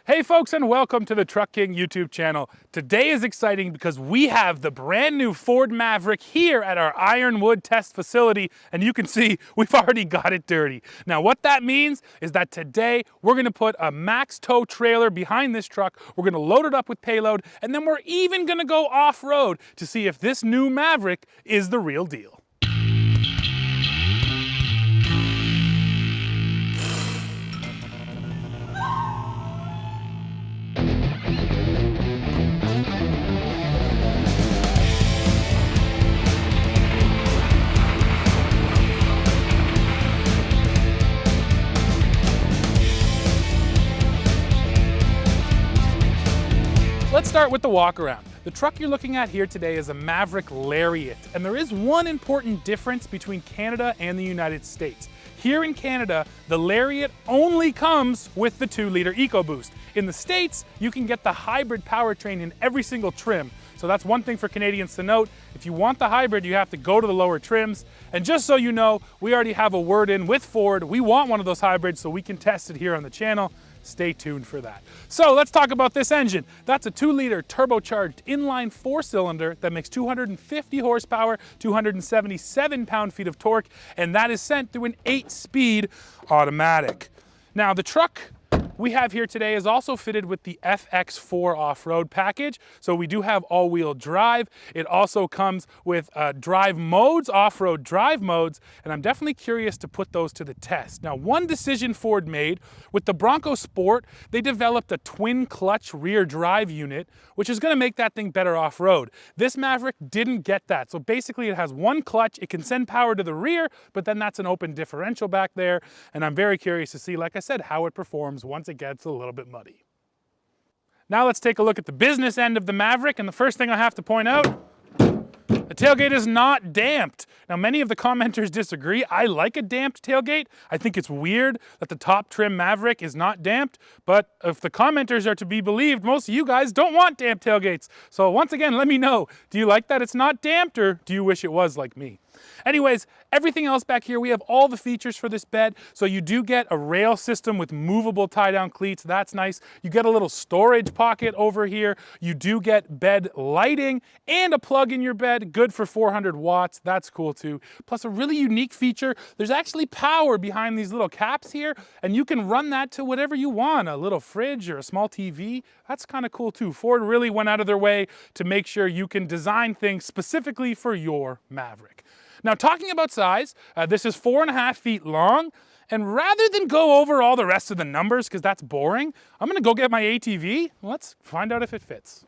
Hey folks, and welcome to the Truck King YouTube channel. Today is exciting because we have the brand new Ford Maverick here at our Ironwood test facility, and you can see we've already got it dirty. Now what that means is that today we're gonna put a max tow trailer behind this truck, we're gonna load it up with payload, and then we're even gonna go off-road to see if this new Maverick is the real deal. Let's start with the Walkaround. The truck you're looking at here today is a Maverick Lariat, and there is one important difference between Canada and the United States. Here in Canada, the Lariat only comes with the 2-liter EcoBoost. In the States, you can get the hybrid powertrain in every single trim. So that's one thing for Canadians to note. If you want the hybrid, you have to go to the lower trims. And just so you know, we already have a word in with Ford. We want one of those hybrids so we can test it here on the channel. Stay tuned for that. So let's talk about this engine. That's a 2-liter turbocharged inline 4-cylinder that makes 250 horsepower, 277 pound-feet of torque, and that is sent through an 8-speed automatic. Now the truck we have here today is also fitted with the FX4 off-road package. So we do have all-wheel drive. It also comes with drive modes, off-road drive modes, and I'm definitely curious to put those to the test. Now, one decision Ford made with the Bronco Sport, they developed a twin clutch rear drive unit, which is gonna make that thing better off-road. This Maverick didn't get that. So basically it has one clutch, it can send power to the rear, but then that's an open differential back there. And I'm very curious to see, like I said, how it performs once it gets a little bit muddy. Now let's take a look at the business end of the Maverick, and the first thing I have to point out, the tailgate is not damped. Now many of the commenters disagree. I like a damped tailgate. I think it's weird that the top trim Maverick is not damped, but if the commenters are to be believed, most of you guys don't want damped tailgates. So once again, let me know, do you like that it's not damped, or do you wish it was like me? Anyways, everything else back here, we have all the features for this bed. So you do get a rail system with movable tie-down cleats. That's nice. You get a little storage pocket over here. You do get bed lighting and a plug in your bed, good for 400 watts. That's cool too. Plus a really unique feature, there's actually power behind these little caps here, and you can run that to whatever you want, a little fridge or a small TV. That's kind of cool too. Ford really went out of their way to make sure you can design things specifically for your Maverick. Now talking about size, this is 4.5 feet long, and rather than go over all the rest of the numbers, because that's boring, I'm gonna go get my ATV. Let's find out if it fits.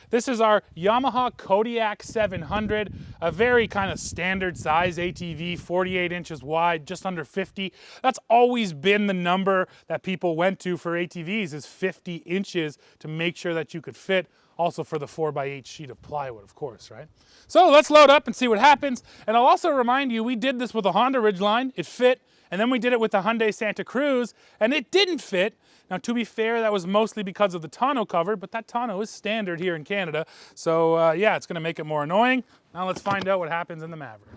This is our Yamaha Kodiak 700, a very kind of standard size ATV, 48 inches wide, just under 50. That's always been the number that people went to for ATVs, is 50 inches to make sure that you could fit. Also for the 4x8 sheet of plywood, of course, right? So let's load up and see what happens. And I'll also remind you, we did this with a Honda Ridgeline, it fit, and then we did it with the Hyundai Santa Cruz, and it didn't fit. Now, to be fair, that was mostly because of the tonneau cover, but that tonneau is standard here in Canada. So yeah, it's gonna make it more annoying. Now let's find out what happens in the Maverick.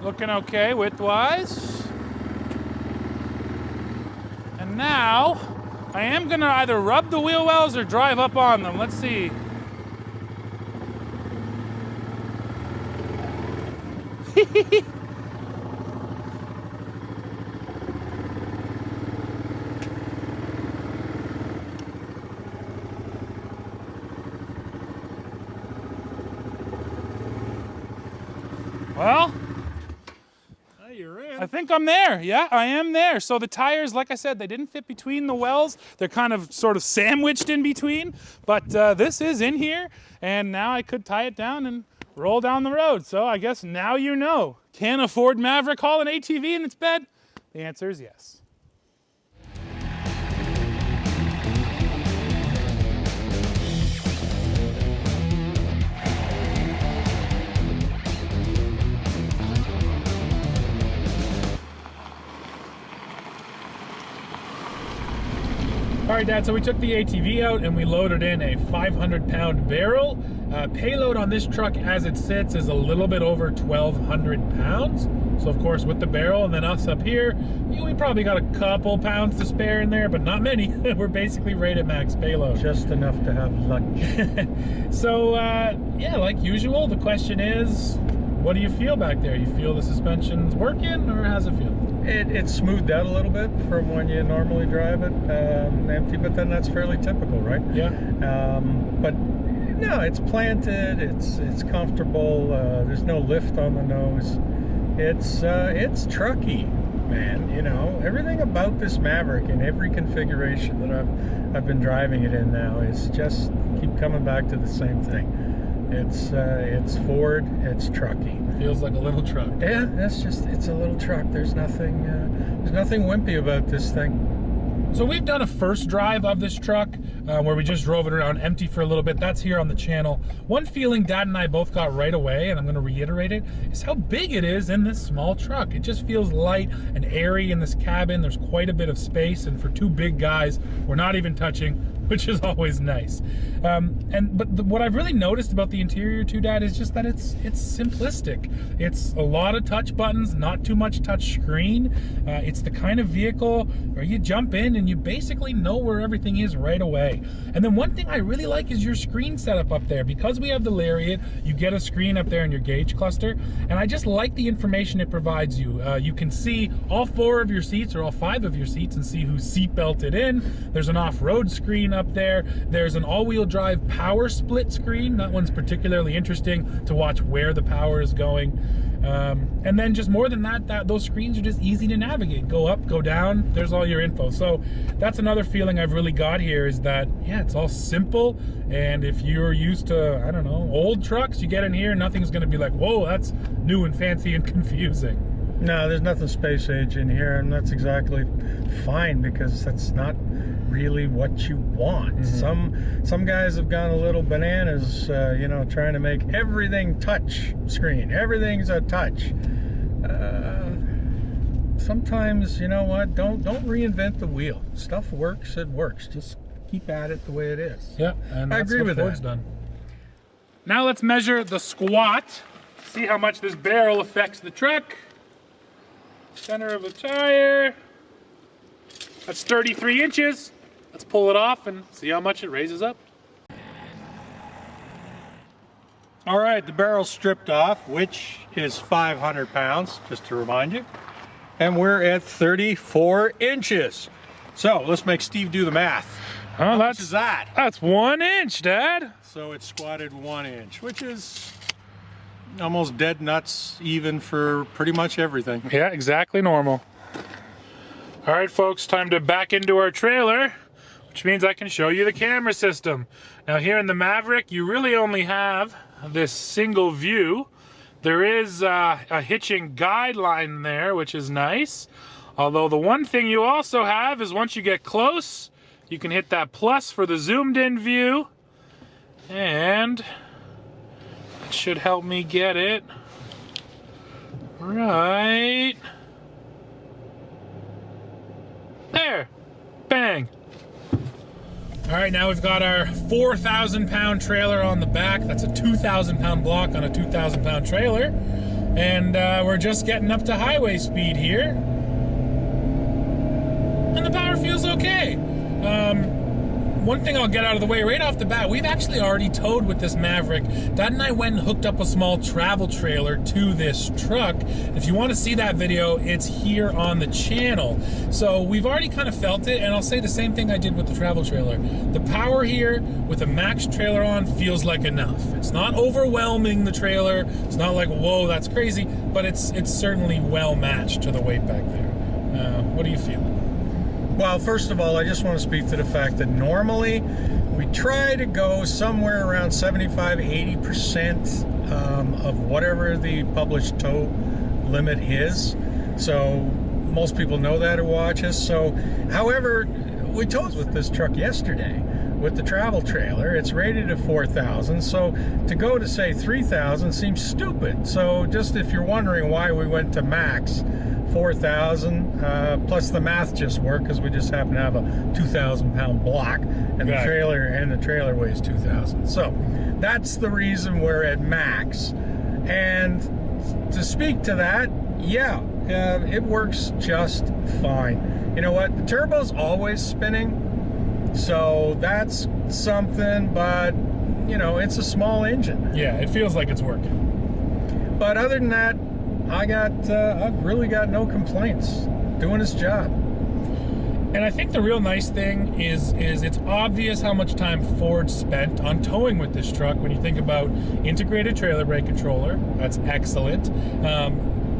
Looking okay width-wise. And now, I am gonna either rub the wheel wells or drive up on them. Let's see. Well, I think I'm there. Yeah, I am there. So the tires, like I said, they didn't fit between the wells. They're kind of sort of sandwiched in between, but this is in here, and now I could tie it down and roll down the road. So I guess now you know. Can a Ford Maverick haul an ATV in its bed? The answer is yes. All right, Dad, so we took the ATV out and we loaded in a 500-pound barrel, Payload on this truck as it sits is a little bit over 1,200 pounds. So of course with the barrel and then us up here, we probably got a couple pounds to spare in there, but not many. We're basically right at max payload. Just enough to have lunch. So yeah, like usual, the question is, what do you feel back there? You feel the suspension's working, or how's it feel? It's smoothed out a little bit from when you normally drive it empty, but then that's fairly typical, right? Yeah. But no, it's planted, it's comfortable, there's no lift on the nose. It's trucky, man. You know, everything about this Maverick in every configuration that I've been driving it in now is just keep coming back to the same thing. It's Ford, it's trucky. Feels like a little truck. Yeah, it's a little truck. There's nothing wimpy about this thing. So we've done a first drive of this truck where we just drove it around empty for a little bit. That's here on the channel. One feeling Dad and I both got right away, and I'm going to reiterate it, is how big it is in this small truck. It just feels light and airy in this cabin. There's quite a bit of space, and for two big guys, we're not even touching, which is always nice. But what I've really noticed about the interior too, Dad, is just that it's simplistic. It's a lot of touch buttons, not too much touch screen. It's the kind of vehicle where you jump in and you basically know where everything is right away. And then one thing I really like is your screen setup up there. Because we have the Lariat, you get a screen up there in your gauge cluster, and I just like the information it provides you. You can see all 4 of your seats, or all 5 of your seats, and see who's seat belted in. There's an off-road screen up there. There's an all-wheel drive power split screen. That one's particularly interesting to watch where the power is going. And then just more than that, those screens are just easy to navigate. Go up, go down, there's all your info. So that's another feeling I've really got here, is that, yeah, it's all simple. And if you're used to, I don't know, old trucks, you get in here, nothing's gonna be like, whoa, that's new and fancy and confusing. No, there's nothing space age in here, and that's exactly fine, because that's not really what you want. Mm-hmm. Some guys have gone a little bananas, you know, trying to make everything touch screen. Everything's a touch. Sometimes, you know what? Don't reinvent the wheel. Stuff works. It works. Just keep at it the way it is. Yeah, and I agree with Ford's that. Done. Now let's measure the squat. See how much this barrel affects the truck. Center of the tire. That's 33 inches. Let's pull it off and see how much it raises up. All right, the barrel's stripped off, which is 500 pounds, just to remind you. And we're at 34 inches. So let's make Steve do the math. How much is that? That's 1 inch, Dad. So it squatted 1 inch, which is almost dead nuts even for pretty much everything. Yeah, exactly normal. All right, folks, time to back into our trailer, which means I can show you the camera system. Now here in the Maverick, you really only have this single view. There is a hitching guideline there, which is nice. Although the one thing you also have is once you get close, you can hit that plus for the zoomed in view. And it should help me get it right there. Bang. All right, now we've got our 4,000-pound trailer on the back. That's a 2,000-pound block on a 2,000-pound trailer. And we're just getting up to highway speed here. And the power feels okay. One thing I'll get out of the way right off the bat, we've actually already towed with this Maverick. Dad and I went and hooked up a small travel trailer to this truck. If you want to see that video, it's here on the channel. So we've already kind of felt it, and I'll say the same thing I did with the travel trailer. The power here with a max trailer on feels like enough. It's not overwhelming the trailer. It's not like, whoa, that's crazy, but it's certainly well matched to the weight back there. What do you feel? Well, first of all, I just want to speak to the fact that normally we try to go somewhere around 75–80% of whatever the published tow limit is. So most people know that who watch us. So, however, we towed with this truck yesterday. with the travel trailer. It's rated at 4,000, so to go to say 3,000 seems stupid. So just if you're wondering why we went to max 4,000, plus the math just worked because we just happen to have a 2,000-pound block, and the trailer weighs 2,000. So that's the reason we're at max. And to speak to that, yeah, it works just fine. You know what? The turbo's always spinning, so that's something, but you know, it's a small engine. Yeah, it feels like it's working. But other than that, I've really got no complaints. Doing its job. And I think the real nice thing is it's obvious how much time Ford spent on towing with this truck. When you think about integrated trailer brake controller, that's excellent.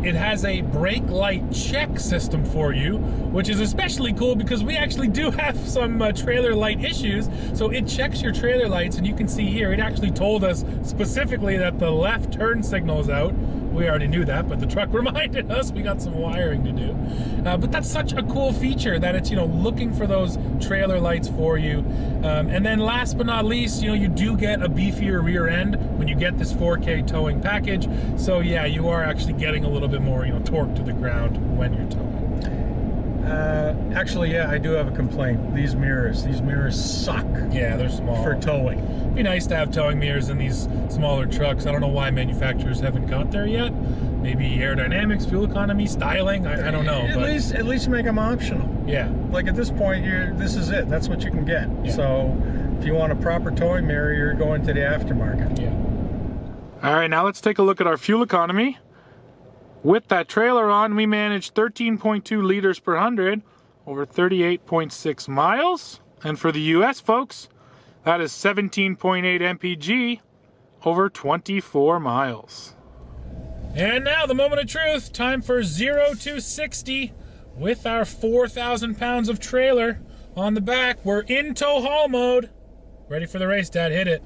It has a brake light check system for you, which is especially cool because we actually do have some trailer light issues. So it checks your trailer lights, and you can see here, it actually told us specifically that the left turn signal is out. We already knew that, but the truck reminded us. We got some wiring to do. But that's such a cool feature that it's, you know, looking for those trailer lights for you. And then last but not least, you know, you do get a beefier rear end when you get this 4K towing package. So yeah, you are actually getting a little bit more, you know, torque to the ground when you're towing. Actually, yeah, I do have a complaint. These mirrors suck. Yeah, they're small. For towing. It'd be nice to have towing mirrors in these smaller trucks. I don't know why manufacturers haven't got there yet. Maybe aerodynamics, fuel economy, styling. I don't know. At least make them optional. Yeah. Like at this point, this is it. That's what you can get. Yeah. So if you want a proper towing mirror, you're going to the aftermarket. Yeah. All right, now let's take a look at our fuel economy. With that trailer on, we managed 13.2 liters per 100 over 38.6 miles. And for the US, folks, that is 17.8 mpg over 24 miles. And now the moment of truth. Time for 0 to 60 with our 4,000 pounds of trailer on the back. We're in tow haul mode. Ready for the race, Dad. Hit it.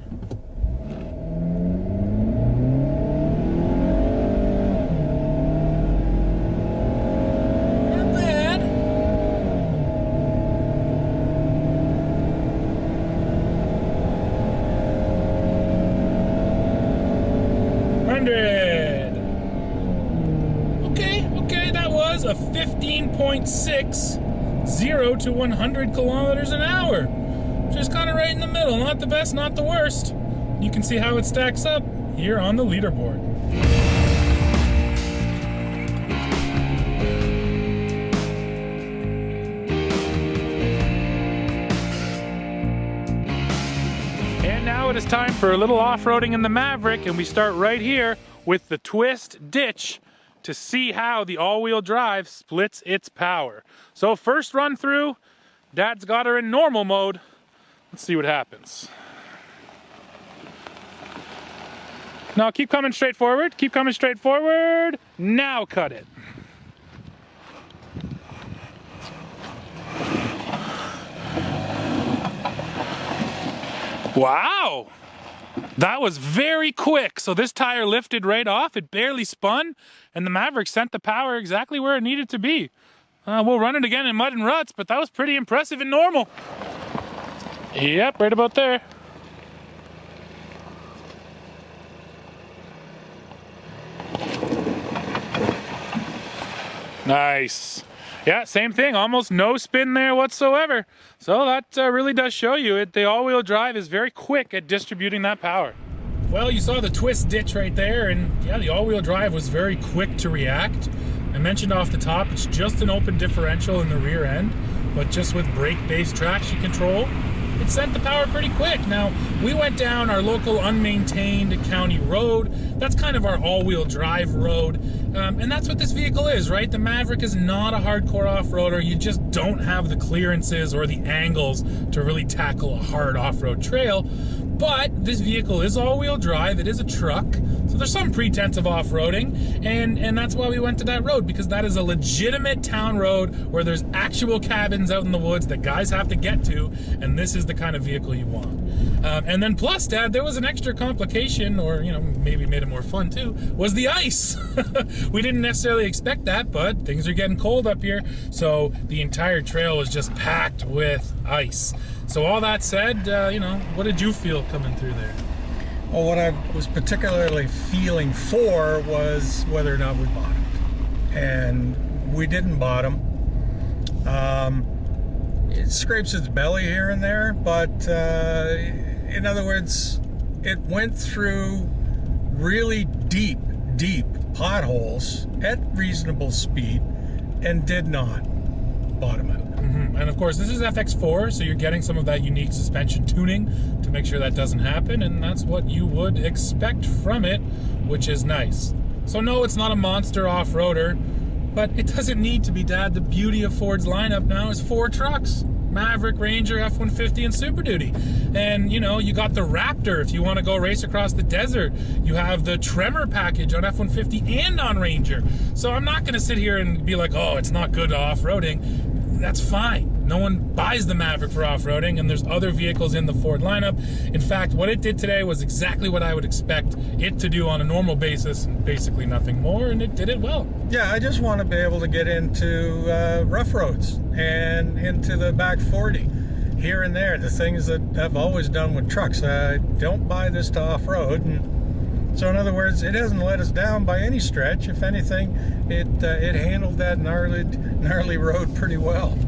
Okay, that was a 15.6 0 to 100 kilometers an hour. Just kind of right in the middle. Not the best, not the worst. You can see how it stacks up here on the leaderboard. And now it is time for a little off-roading in the Maverick, and we start right here with the twist ditch to see how the all-wheel drive splits its power. So first run through, Dad's got her in normal mode. Let's see what happens. Now keep coming straight forward, keep coming straight forward. Now cut it. Wow! That was very quick. So this tire lifted right off, it barely spun, and the Maverick sent the power exactly where it needed to be. We'll run it again in mud and ruts, but that was pretty impressive in normal. Yep, right about there. Nice. Yeah, same thing, almost no spin there whatsoever. So that really does show you the all-wheel drive is very quick at distributing that power. Well, you saw the twist ditch right there, and yeah, the all-wheel drive was very quick to react. I mentioned off the top, it's just an open differential in the rear end, but just with brake-based traction control, it sent the power pretty quick. Now, we went down our local unmaintained county road. That's kind of our all-wheel drive road. And that's what this vehicle is, right? The Maverick is not a hardcore off-roader. You just don't have the clearances or the angles to really tackle a hard off-road trail. But this vehicle is all-wheel drive. It is a truck. So So there's some pretense of off-roading, and that's why we went to that road, because that is a legitimate town road where there's actual cabins out in the woods that guys have to get to, and this is the kind of vehicle you want. And then plus, Dad, there was an extra complication, or maybe made it more fun too, was the ice. We didn't necessarily expect that, but things are getting cold up here, so the entire trail was just packed with ice. So all that said, what did you feel coming through there? Well, what I was particularly feeling for was whether or not we bottomed. And we didn't bottom. It scrapes its belly here and there, but in other words, it went through really deep potholes at reasonable speed and did not bottom out. And of course, this is FX4, so you're getting some of that unique suspension tuning to make sure that doesn't happen, and that's what you would expect from it, which is nice. So no, it's not a monster off-roader, but it doesn't need to be, Dad. The beauty of Ford's lineup now is 4 trucks: Maverick, Ranger, F-150, and Super Duty. And you got the Raptor if you want to go race across the desert. You have the Tremor package on F-150 and on Ranger. So I'm not going to sit here and be like, oh, it's not good off-roading. That's fine. No one buys the Maverick for off-roading, and there's other vehicles in the Ford lineup. In fact, what it did today was exactly what I would expect it to do on a normal basis, and basically nothing more, and it did it well. Yeah, I just want to be able to get into rough roads and into the back 40 here and there, the things that I've always done with trucks. I don't buy this to off-road, and so in other words, it hasn't let us down by any stretch. If anything, it handled that gnarly road pretty well.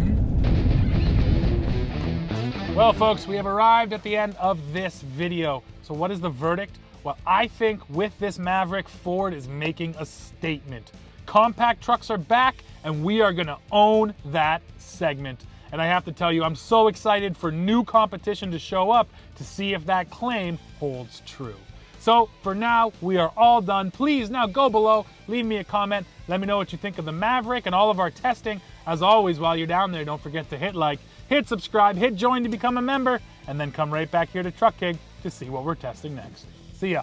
Well, folks, we have arrived at the end of this video. So what is the verdict? Well, I think with this Maverick, Ford is making a statement. Compact trucks are back, and we are gonna own that segment. And I have to tell you, I'm so excited for new competition to show up to see if that claim holds true. So for now, we are all done. Please now go below, leave me a comment, let me know what you think of the Maverick and all of our testing. As always, while you're down there, don't forget to hit like, hit subscribe, hit join to become a member, and then come right back here to Truck King to see what we're testing next. See ya.